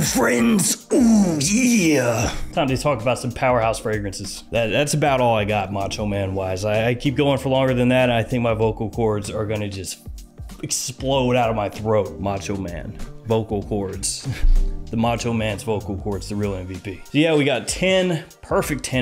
Hello, friends. Ooh, yeah. Time to talk about some powerhouse fragrances. That's about all I got, Macho Man wise. I keep going for longer than that, and I think my vocal cords are gonna just explode out of my throat. Macho Man. Vocal cords. The Macho Man's vocal cords, the real MVP. So yeah, we got 10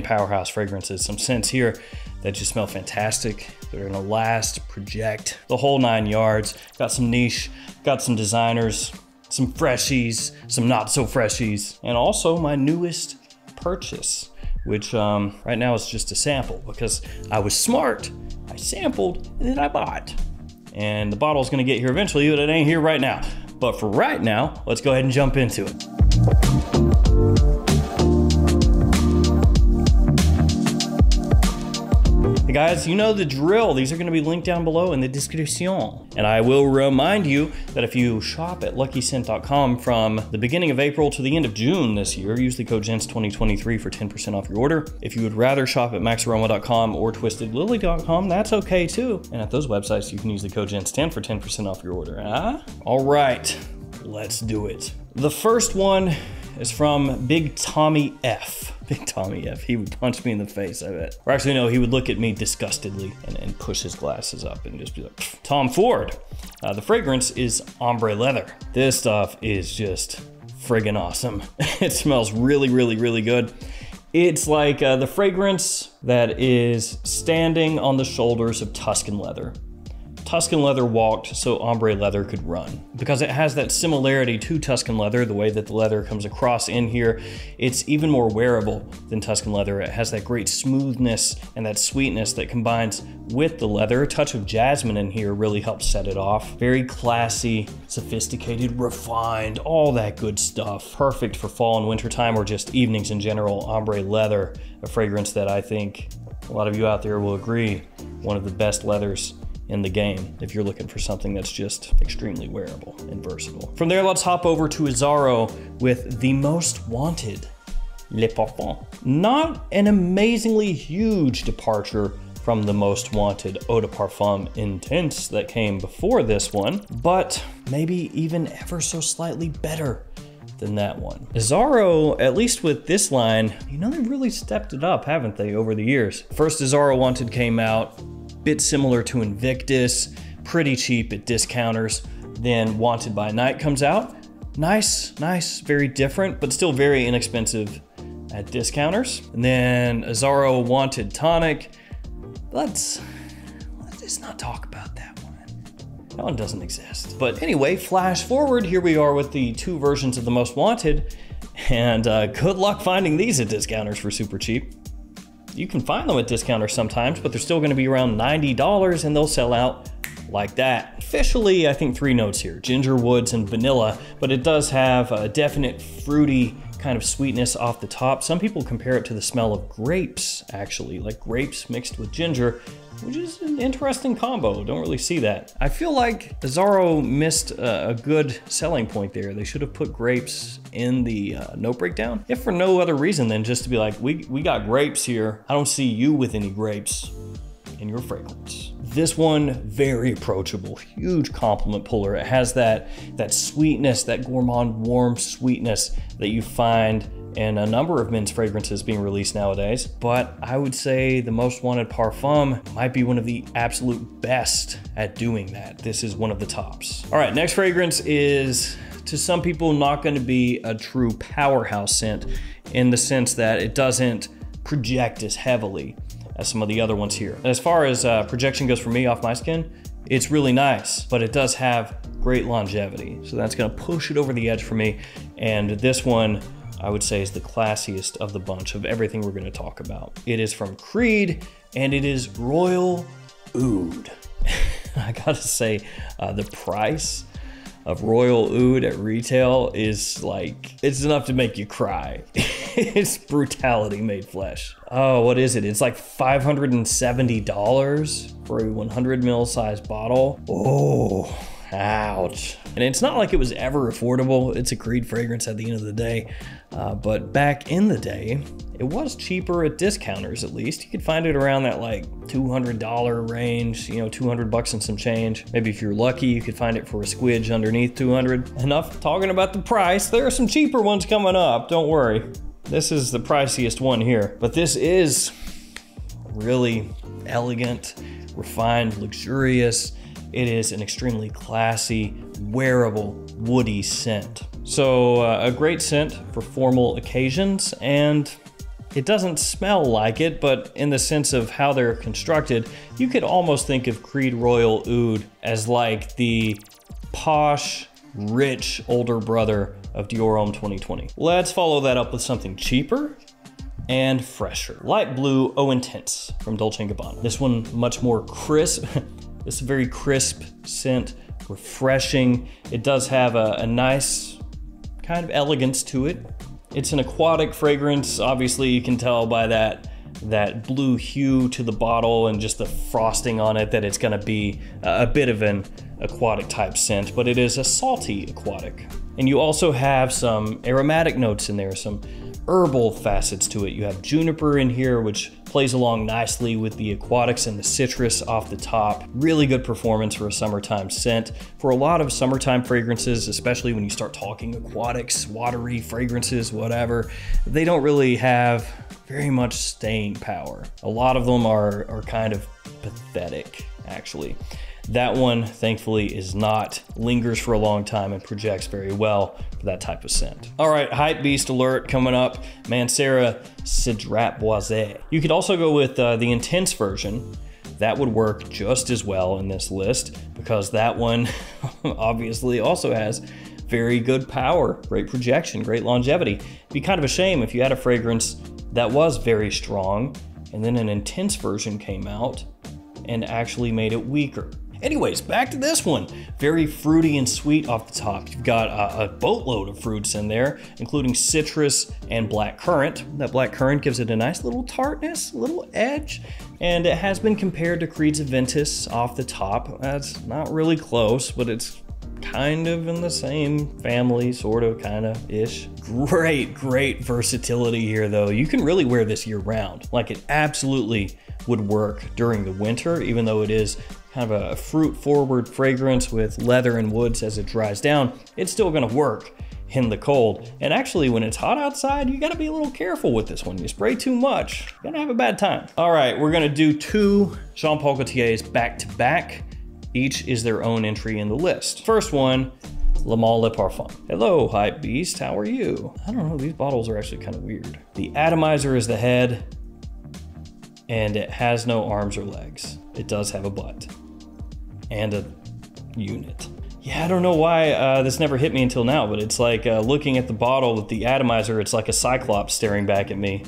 powerhouse fragrances. Some scents here that just smell fantastic. They're gonna last, project, the whole 9 yards. Got some niche, got some designers, some freshies, some not so freshies, and also my newest purchase, which right now is just a sample because I was smart. I sampled and then I bought. And the bottle's gonna get here eventually, but it ain't here right now. But for right now, let's go ahead and jump into it. Hey guys, you know the drill. These are gonna be linked down below in the description. And I will remind you that if you shop at luckyscent.com from the beginning of April to the end of June this year, use the code GENTS2023 for 10% off your order. If you would rather shop at maxaroma.com or twistedlily.com, that's okay too. And at those websites, you can use the code GENTS10 for 10% off your order. All right, let's do it. The first one is from Big Tommy F. Big Tommy F. He would punch me in the face, I bet. Or actually, no, he would look at me disgustedly and push his glasses up and just be like, pfft. Tom Ford. The fragrance is ombre leather. This stuff is just friggin' awesome. It smells really, really, really good. It's like the fragrance that is standing on the shoulders of Tuscan leather. Tuscan leather walked so ombre leather could run. Because it has that similarity to Tuscan leather, the way that the leather comes across in here, it's even more wearable than Tuscan leather. It has that great smoothness and that sweetness that combines with the leather. A touch of jasmine in here really helps set it off. Very classy, sophisticated, refined, all that good stuff. Perfect for fall and winter time or just evenings in general. Ombre leather, a fragrance that I think a lot of you out there will agree, one of the best leathers in the game if you're looking for something that's just extremely wearable and versatile. From there, let's hop over to Azzaro with the Most Wanted Le Parfum. Not an amazingly huge departure from the Most Wanted Eau de Parfum Intense that came before this one, but maybe even ever so slightly better than that one. Azzaro, at least with this line, you know, they've really stepped it up, haven't they, over the years? First Azzaro Wanted came out, bit similar to Invictus, pretty cheap at discounters. Then Wanted by Night comes out. Nice, very different, but still very inexpensive at discounters. And then Azzaro Wanted Tonic. Let's just not talk about that one. That one doesn't exist. But anyway, flash forward, here we are with the 2 versions of the Most Wanted, and good luck finding these at discounters for super cheap. You can find them at discounters sometimes, but they're still gonna be around $90 and they'll sell out like that. Officially, I think 3 notes here, ginger, woods, and vanilla, but it does have a definite fruity kind of sweetness off the top. Some people compare it to the smell of grapes, actually, like grapes mixed with ginger, which is an interesting combo. Don't really see that. I feel like Azzaro missed a good selling point there. They should have put grapes in the note breakdown, if for no other reason than just to be like, we got grapes here. I don't see you with any grapes in your fragrance. This one, very approachable, huge compliment puller. It has that sweetness, that gourmand warm sweetness that you find in a number of men's fragrances being released nowadays. But I would say the Most Wanted Parfum might be one of the absolute best at doing that. This is one of the tops. All right, next fragrance is, to some people, not gonna be a true powerhouse scent in the sense that it doesn't project as heavily as some of the other ones here. And as far as projection goes for me off my skin, it's really nice, but it does have great longevity. So that's gonna push it over the edge for me. And this one, I would say, is the classiest of the bunch of everything we're gonna talk about. It is from Creed, and it is Royal Oud. I gotta say, the price of Royal Oud at retail is like, it's enough to make you cry. It's brutality made flesh. Oh, what is it? It's like $570 for a 100 ml size bottle. Oh, Ouch. And it's not like it was ever affordable. It's a Creed fragrance at the end of the day. But back in the day, it was cheaper at discounters, at least. You could find it around that like $200 range, you know, 200 bucks and some change. Maybe if you're lucky, you could find it for a squidge underneath 200. Enough talking about the price. There are some cheaper ones coming up, don't worry. This is the priciest one here, but this is really elegant, refined, luxurious. It is an extremely classy, wearable, woody scent. So a great scent for formal occasions, and it doesn't smell like it, but in the sense of how they're constructed, you could almost think of Creed Royal Oud as like the posh, rich older brother of Dior Homme 2020. Let's follow that up with something cheaper and fresher. Light Blue Eau Intense from Dolce & Gabbana. This one much more crisp. It's a very crisp scent, refreshing. It does have a nice kind of elegance to it. It's an aquatic fragrance. Obviously you can tell by that blue hue to the bottle and just the frosting on it that it's gonna be a bit of an aquatic type scent, but it is a salty aquatic. And you also have some aromatic notes in there, some herbal facets to it. You have juniper in here, which plays along nicely with the aquatics and the citrus off the top. Really good performance for a summertime scent. For a lot of summertime fragrances, especially when you start talking aquatics, watery fragrances, whatever, they don't really have very much staying power. A lot of them are kind of pathetic, actually. That one, thankfully, is not, lingers for a long time and projects very well for that type of scent. All right, Hype Beast alert coming up. Mancera Cedrat Boisé. You could also go with the intense version. That would work just as well in this list because that one obviously also has very good power, great projection, great longevity. It'd be kind of a shame if you had a fragrance that was very strong and then an intense version came out and actually made it weaker. Anyways, back to this one. Very fruity and sweet off the top. You've got a boatload of fruits in there, including citrus and black currant. That black currant gives it a nice little tartness, a little edge, and it has been compared to Creed's Aventus off the top. That's not really close, but it's kind of in the same family, sort of, kind of ish. Great versatility here though. You can really wear this year round. Like it absolutely would work during the winter, even though it is kind of a fruit forward fragrance with leather and woods as it dries down. It's still gonna work in the cold. And actually when it's hot outside, you gotta be a little careful with this one. You spray too much, you're gonna have a bad time. All right, we're gonna do two Jean Paul Gaultiers back to back. Each is their own entry in the list. First one, Le Male Le Parfum. Hello, Hype Beast, how are you? I don't know, these bottles are actually kind of weird. The atomizer is the head, and it has no arms or legs. It does have a butt and a unit. Yeah, I don't know why this never hit me until now, but it's like looking at the bottle with the atomizer, it's like a cyclops staring back at me.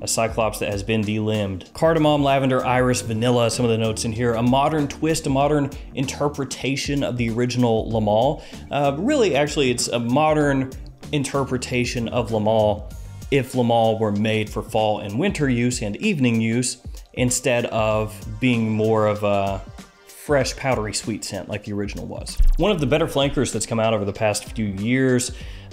A cyclops that has been delimbed. Cardamom, lavender, iris, vanilla, some of the notes in here. A modern twist, a modern interpretation of the original Le Male. Really, actually, it's a modern interpretation of Le Male if Le Male were made for fall and winter use and evening use, instead of being more of a fresh, powdery, sweet scent like the original was. One of the better flankers that's come out over the past few years.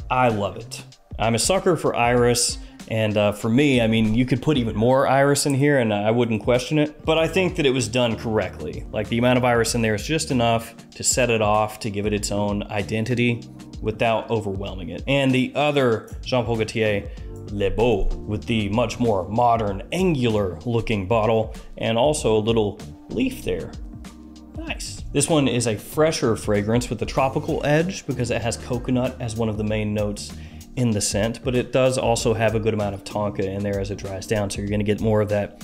I love it. I'm a sucker for iris. And for me, I mean, you could put even more iris in here and I wouldn't question it, but I think that it was done correctly. Like the amount of iris in there is just enough to set it off, to give it its own identity without overwhelming it. And the other Jean Paul Gaultier, Le Beau, with the much more modern, angular looking bottle and also a little leaf there. Nice. This one is a fresher fragrance with a tropical edge because it has coconut as one of the main notes in the scent, but it does also have a good amount of tonka in there as it dries down, so you're going to get more of that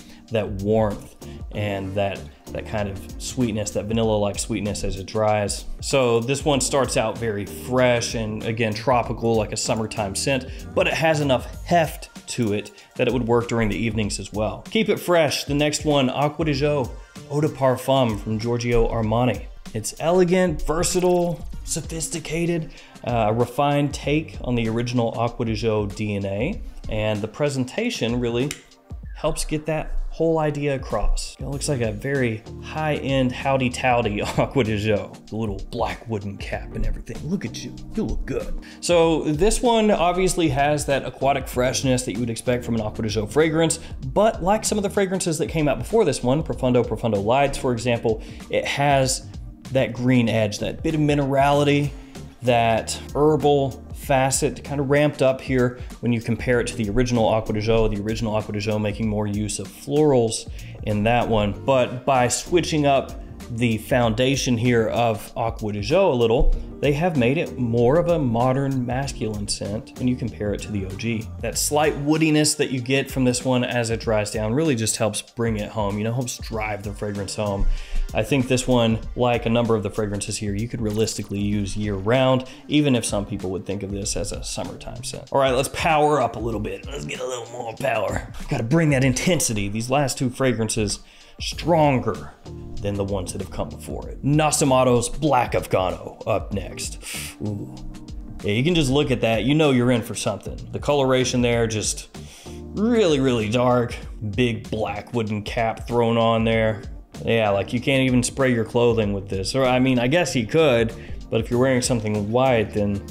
warmth and that kind of sweetness, that vanilla-like sweetness as it dries. So this one starts out very fresh and again tropical, like a summertime scent, but it has enough heft to it that it would work during the evenings as well. Keep it fresh. The next one, Acqua di Gio Eau de Parfum from Giorgio Armani. It's elegant, versatile, sophisticated, refined take on the original Acqua di Gio DNA, and the presentation really helps get that whole idea across. It looks like a very high-end howdy towdy Acqua di Gio. The little black wooden cap and everything. Look at you, you look good. So this one obviously has that aquatic freshness that you would expect from an Acqua di Gio fragrance, but like some of the fragrances that came out before this one, Profundo Lights, for example, it has that green edge, that bit of minerality, that herbal facet kind of ramped up here when you compare it to the original Acqua di Gio. The original Acqua di Gio making more use of florals in that one. But by switching up the foundation here of Acqua di Gio a little, they have made it more of a modern masculine scent when you compare it to the OG. That slight woodiness that you get from this one as it dries down really just helps bring it home, you know, helps drive the fragrance home. I think this one, like a number of the fragrances here, you could realistically use year round, even if some people would think of this as a summertime scent. All right, let's power up a little bit. Let's get a little more power. Gotta bring that intensity. These last two fragrances, stronger than the ones that have come before it. Nasomatto's Black Afgano up next. Ooh. Yeah, you can just look at that, you know you're in for something. The coloration there, just really, really dark. Big black wooden cap thrown on there. Yeah, like you can't even spray your clothing with this. Or I mean, I guess you could, but if you're wearing something white, then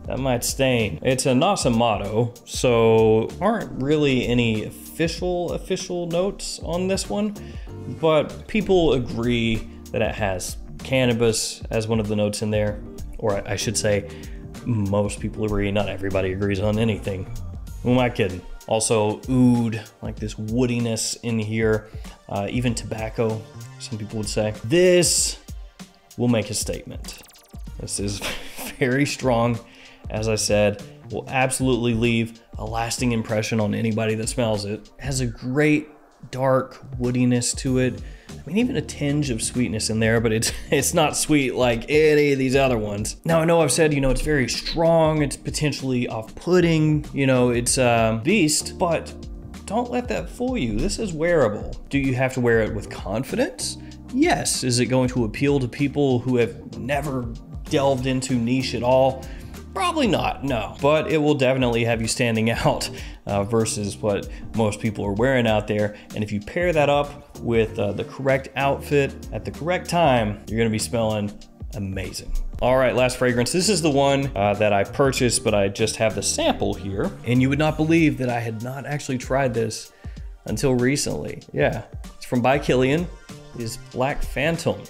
that might stain. It's a Nasomatto, so aren't really any official notes on this one, but people agree that it has cannabis as one of the notes in there, or I should say, most people agree. Not everybody agrees on anything. Who am I kidding? Also oud, like this woodiness in here, even tobacco, some people would say. This will make a statement. This is very strong. As I said, will absolutely leave a lasting impression on anybody that smells it. It has a great dark woodiness to it. I mean, even a tinge of sweetness in there, but it's not sweet like any of these other ones. Now, I know I've said, you know, it's very strong, it's potentially off-putting, you know, it's a beast, but don't let that fool you. This is wearable. Do you have to wear it with confidence? Yes. Is it going to appeal to people who have never delved into niche at all? Probably not, no. But it will definitely have you standing out versus what most people are wearing out there. And if you pair that up with the correct outfit at the correct time, you're gonna be smelling amazing. All right, last fragrance. This is the one that I purchased, but I just have the sample here. And you would not believe that I had not actually tried this until recently. Yeah, it's from By Kilian. It is Black Phantom,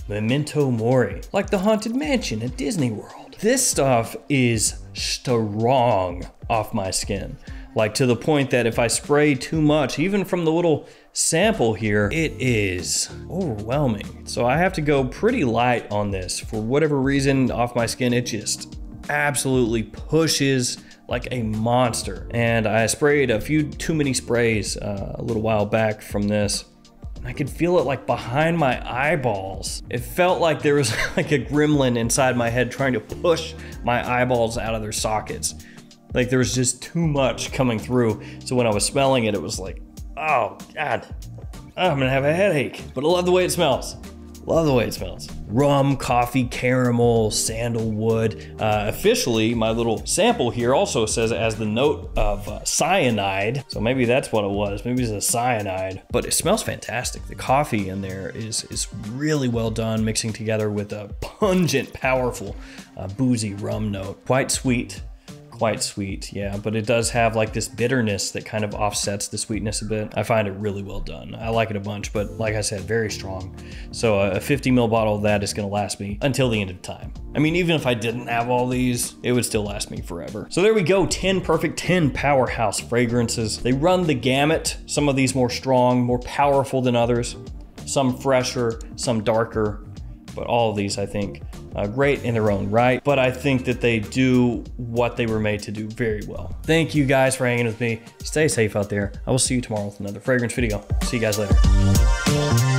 Memento Mori, like the Haunted Mansion at Disney World. This stuff is strong off my skin, like to the point that if I spray too much, even from the little sample here, it is overwhelming. So I have to go pretty light on this. For whatever reason, off my skin, it just absolutely pushes like a monster. And I sprayed a few too many sprays a little while back from this. I could feel it like behind my eyeballs. It felt like there was like a gremlin inside my head trying to push my eyeballs out of their sockets. Like there was just too much coming through. So when I was smelling it, it was like, oh God, I'm gonna have a headache. But I love the way it smells. Love the way it smells. Rum, coffee, caramel, sandalwood. Officially, my little sample here also says it has the note of cyanide. So maybe that's what it was. Maybe it's a cyanide, but it smells fantastic. The coffee in there is really well done, mixing together with a pungent, powerful, boozy rum note. Quite sweet, yeah, but it does have like this bitterness that kind of offsets the sweetness a bit. I find it really well done. I like it a bunch, but like I said, very strong. So a 50 ml bottle of that is gonna last me until the end of time. I mean, even if I didn't have all these, it would still last me forever. So there we go, 10 perfect, 10 powerhouse fragrances. They run the gamut. Some of these more strong, more powerful than others, some fresher, some darker, but all of these, I think, great in their own right, but I think that they do what they were made to do very well. Thank you guys for hanging with me. Stay safe out there. I will see you tomorrow with another fragrance video. See you guys later.